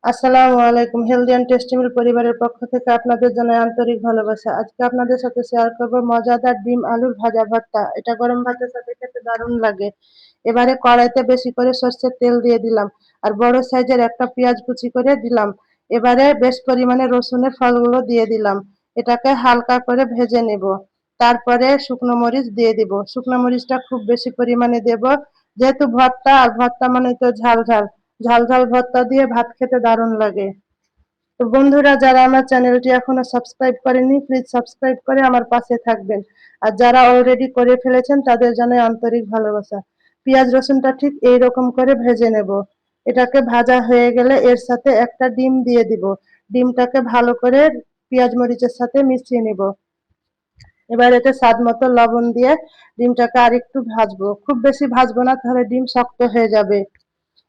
আসসালামু আলাইকুম। Healthy and tasty মিল পরিবারের পক্ষ থেকে আপনাদের জানাই আন্তরিক ভালোবাসা। আজকে আপনাদের সাথে শেয়ার করব মজাদার ডিম আলুর ভাজা ভর্তা। এটা গরম ভাতের সাথে খেতে দারুণ লাগে। এবারে কড়াইতে বেশি করে সরষের তেল দিয়ে দিলাম আর বড় সাইজের একটা পেঁয়াজ কুচি করে দিলাম। এবারে বেশ পরিমাণে রসুনের ফলগুলো দিয়ে দিলাম। এটাকে হালকা করে ভেজে নেব। তারপরে শুকনো মরিচ দিয়ে দিব। শুকনো মরিচটা খুব বেশি পরিমাণে দেব, যেহেতু ভর্তা আর ভর্তা মানে তো ঝাল ঝাল। ঝাল ঝাল ভর্তা দিয়ে ভাত খেতে দারুণ লাগে। তো বন্ধুরা, যারা আমার চ্যানেলটি এখনো সাবস্ক্রাইব করেনি, প্লিজ সাবস্ক্রাইব করে আমার পাশে থাকবেন। আর যারা অলরেডি করে ফেলেছেন তাদের জানাই আন্তরিক ভালোবাসা। পেঁয়াজ রসুনটা ঠিক এইরকম করে ভেজে নেব। এটাকে ভাজা হয়ে গেলে এর সাথে একটা ডিম দিয়ে দিব। ডিমটাকে ভালো করে পেঁয়াজ মরিচের সাথে মিশিয়ে নিব। এবার এতে স্বাদ মতো লবণ দিয়ে ডিমটাকে আরেকটু ভাজবো, খুব বেশি ভাজবো না, তাহলে ডিম শক্ত হয়ে যাবে।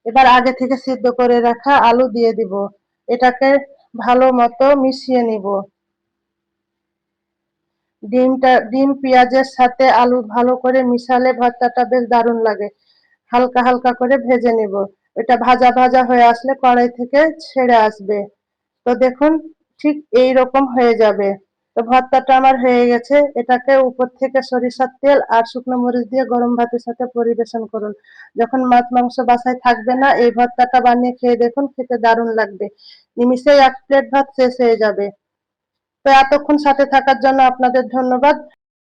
এবার আগে থেকে সিদ্ধ করে রাখা আলু দিয়ে দিব। এটাকে ভালো মতো মিশিয়ে নিব। ডিম পেঁয়াজের সাথে আলু ভালো করে মিশালে ভর্তাটা বেশ দারুণ লাগে। হালকা হালকা করে ভেজে নিব। এটা ভাজা ভাজা হয়ে আসলে কড়াই থেকে ছেড়ে আসবে। তো দেখুন, ঠিক এই রকম হয়ে যাবে। তো ভর্তাটা আমার হয়ে গেছে। এটাকে উপর থেকে সরিষার তেল আর শুকনো মরিচ দিয়ে গরম ভাতের সাথে পরিবেশন করুন। যখন মাছ মাংস বাসায় থাকবে না, এই ভর্তাটা বানিয়ে খেয়ে দেখুন, খেতে দারুণ লাগবে। নিমিষেই এক প্লেট ভাত শেষ হয়ে যাবে। তো এতক্ষণ সাথে থাকার জন্য আপনাদের ধন্যবাদ।